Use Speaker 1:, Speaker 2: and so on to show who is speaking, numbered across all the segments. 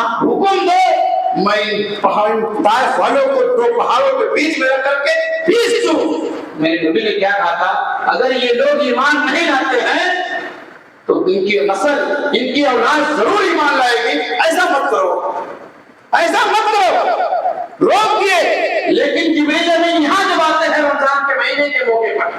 Speaker 1: آپ حکم دو میں طائف والوں کو دو پہاڑوں کے بیچ میں رکھ کر کے پیس دوں. میرے نبی نے کیا کہا تھا؟ اگر یہ لوگ ایمان نہیں لاتے ہیں تو ان کی نسل ان کی اولاد ضرور ایمان لائے گی. ایسا مت کرو، ایسا مت کرو، روک دیے. لیکن جبریل امین یہاں جب آتے ہیں رمضان کے مہینے کے موقع پر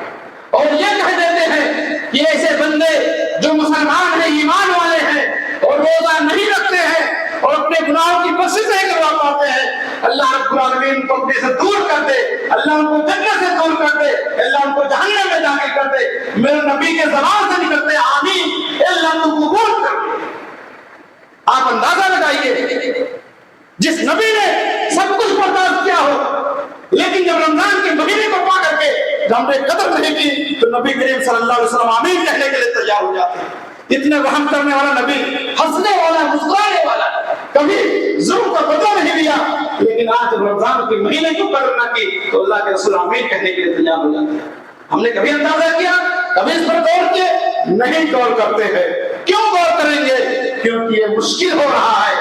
Speaker 1: اور یہ کہہ دیتے ہیں کہ ایسے بندے جو مسلمان ہیں، ایمان والے ہیں اور روزہ نہیں رکھتے ہیں اور اپنے گناہوں کی بخشش نہیں کروا پاتے ہیں، اللہ رب العالمین ان کو اپنے سے دور کر دے، اللہ ان کو جنت سے دور کر دے، اللہ ان کو جہنم میں داخل کر دے. میرے نبی کے زبان سے نکلتے آمین، اللہ تو قبول کر دے. آپ اندازہ لگائیے جس نبی نے سب کچھ برداشت کیا ہو، لیکن جب رمضان کے مہینے کو پا کر کے ہم نے قدر نہیں کی تو نبی کریم صلی اللہ علیہ وسلم آمین کہنے کے لیے تیار ہو جاتے ہیں. اتنے رحم کرنے والا نبی، ہنسنے والا، مسکرانے والا، کبھی ظلم کا بدلہ نہیں لیا. لیکن آج رمضان کے مہینے کی قدر نہ کی تو اللہ کے رسول آمین کہنے کے لیے تیار ہو جاتے ہیں. ہم نے کبھی اندازہ کیا؟ کبھی اس پر غور کیے؟ نہیں غور کرتے ہیں. کیوں غور کریں گے؟ کیونکہ یہ مشکل ہو رہا ہے.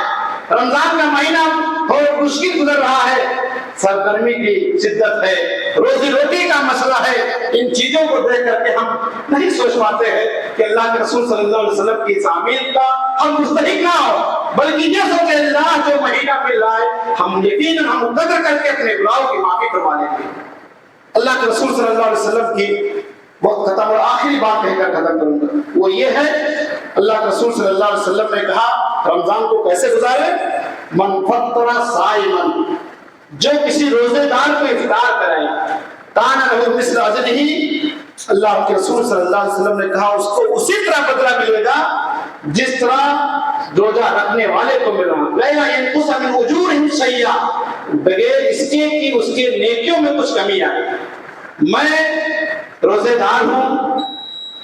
Speaker 1: رمضان کا مہینہ بہت مشکل گزر رہا ہے. سرگرمی کی شدت ہے، روزی روٹی کا مسئلہ ہے. ان چیزوں کو دیکھ کر کے ہم نہیں سوچ پاتے ہیں کہ اللہ کے رسول صلی اللہ علیہ وسلم کی اس آمین کا ہم مستحق نہ ہو، بلکہ یہ سوچے اللہ جو مہینہ پہ لائے ہم یقیناً ہم قدر کر کے اپنے گناہوں کی معافی کروا لیں گے. اللہ کے رسول صلی اللہ علیہ وسلم کی وقت ختم اور آخری بات کہہ کر ختم کروں گا، وہ یہ ہے اللہ کے رسول صلی اللہ علیہ وسلم نے کہا رمضان کو کیسے گزارے؟ من فطر صائما، جو کسی روزے دار کو افطار کرائے، کان لہ مثل اجرہ، اللہ کے رسول صلی اللہ علیہ وسلم نے کہا اس کو اسی طرح بدلہ ملے گا جس طرح روزہ رکھنے والے کو ملا. لا ينقص من اجورهم شيئا، بغیر اس کے کہ اس کے نیکیوں میں کچھ کمی آئے. میں روزے دار ہوں،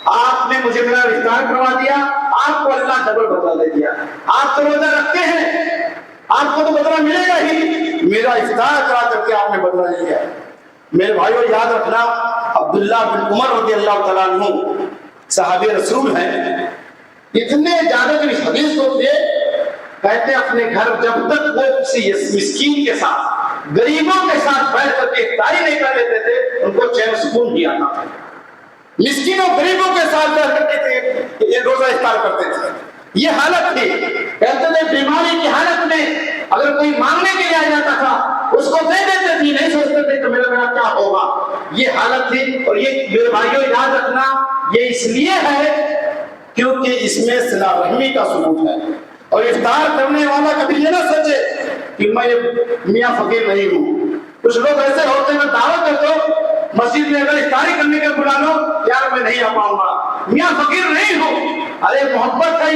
Speaker 1: آپ نے مجھے میرا افطار کروا دیا، آپ کو اللہ ڈبل بدلہ دے دیا. آپ تو روزہ رکھتے ہیں، آپ کو تو بدلہ ملے گا ہی، میرا افطار کرا کر کے آپ نے بدلہ لے لیا. میرے بھائیو یاد رکھنا، عبداللہ بن عمر رضی اللہ تعالیٰ عنہ صحابی رسول ہیں، اتنے زیادہ جو اس حدیث کو تھے، کہتے اپنے گھر جب تک وہ کسی مسکین کے ساتھ، غریبوں کے ساتھ بیٹھ کر کے افطاری نہیں کر لیتے تھے ان کو چین سکون نہیں آتا تھا. مسکینوں غریبوں کے ساتھ بیٹھ کر کے یہ روزہ افطار کرتے تھے. یہ حالت تھی. کہتے تھے بیماری کی حالت میں اگر کوئی مانگنے کے لیے آ جاتا تھا اس کو دے دیتے تھے، نہیں سوچتے تھے کہ میرا کیا ہوگا. یہ حالت تھی. اور یہ میرے بھائیوں یاد رکھنا، یہ اس لیے ہے کیونکہ اس میں صلہ رحمی کا ثبوت ہے. اور افطار کرنے والا کبھی یہ نہ سوچے کہ میں میاں فقیر نہیں ہوں. کچھ لوگ ایسے ہوتے ہیں، دعوت کر دو مسجد میں اگر افطاری کرنے کے بلا لو، یار میں نہیں آ پاؤں گا، میاں فقیر نہیں ہوں. ارے محبت ہے،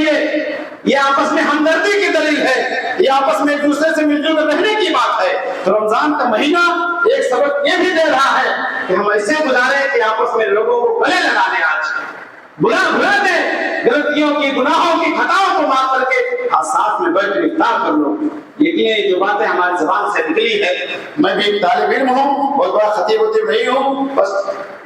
Speaker 1: یہ آپس میں ہمدردی کی دلیل ہے، یہ آپس میں ایک دوسرے سے مل جل کر رہنے کی بات ہے. تو رمضان کا مہینہ ایک سبق یہ بھی دے رہا ہے کہ ہم ایسے گزارے کہ آپس میں لوگوں کو گلے لگا دیں. آج بلا دیں، غلطیوں کی، گناہوں کی، خطاؤں کو معاف کر کے ساتھ میں بیٹھ کر افطار کر لو. یقیناً جو باتیں ہماری زبان سے نکلی ہے، میں بھی ایک طالب علم ہوں، بہت بڑا خطیب وطیب نہیں ہوں، بس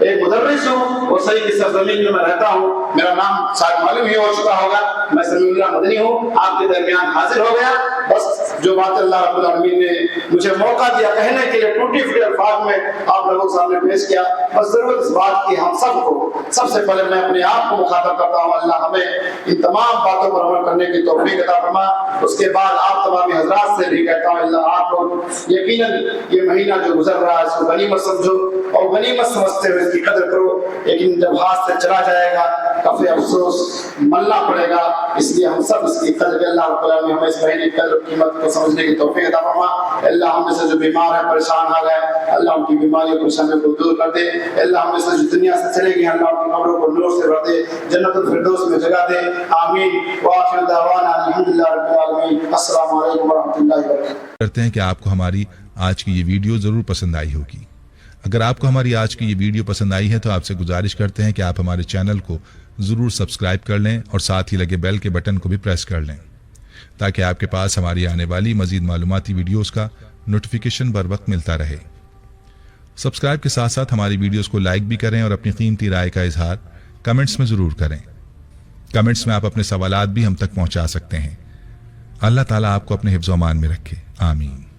Speaker 1: ایک مدرس ہوں اور صحیح کی سرزمین میں رہتا ہوں. میرا نام شاید معلوم ہی ہو چکا ہوگا، میں سمیع اللہ مدنی ہوں، آپ کے درمیان حاضر ہو گیا. بس جو بات اللہ رب العالمین نے مجھے موقع دیا کہنے کے لیے ٹوٹی پھوٹی الفاظ میں آپ لوگوں کے سامنے پیش کیا. بس ضرورت اس بات کی ہم سب کو، سب سے پہلے میں اپنے آپ کو مخاطب کرتا ہوں، اللہ ہمیں ان تمام باتوں پر عمل کرنے کی توفیق عطا فرما. اس کے بعد آپ تمام حضرات سے بھی کہتا ہوں، اللہ آپ لوگ یقیناً یہ مہینہ جو گزر رہا ہے اس کو غنیمت سمجھو اور غنیمت سمجھتے ہوئے اس کی قدر کرو. لیکن جب ہاتھ سے چلا جائے گا کافی افسوس ملنا پڑے گا. اس لیے ہم سب اس کی قدر کے اللہ رب العالمین ہمیں اس مہینے کی قدر قیمت کو سمجھنے کی توفیق عطا فرما. اللہ ہم میں سے جو بیمار ہیں، پریشان آ گئے، اللہ ان کی بیماریوں پریشانیوں کو دور کر دے. اللہ ہم میں سے جو دنیا سے چلے گئے، اللہ ان کی قبروں کو نور سے بھر دے، جنت الفردوس میں جگہ دے. آمین. وآخر دعوانا الحمدللہ رب العالمین. السلام علیکم ورحمۃ اللہ وبرکاتہ.
Speaker 2: کرتے ہیں کہ آپ کو ہماری آج کی یہ ویڈیو ضرور پسند آئی ہوگی. اگر آپ کو ہماری آج کی یہ ویڈیو پسند آئی ہے تو آپ سے گزارش کرتے ہیں کہ آپ ہمارے چینل کو ضرور سبسکرائب کر لیں اور ساتھ ہی لگے بیل کے بٹن کو بھی پریس کر لیں تاکہ آپ کے پاس ہماری آنے والی مزید معلوماتی ویڈیوز کا نوٹیفیکیشن بر وقت ملتا رہے. سبسکرائب کے ساتھ ساتھ ہماری ویڈیوز کو لائک بھی کریں اور اپنی قیمتی رائے کا اظہار کمنٹس میں ضرور کریں. کمنٹس میں آپ اپنے سوالات بھی ہم تک پہنچا سکتے ہیں. اللہ تعالیٰ آپ کو اپنے حفظ و امان میں رکھے، آمین۔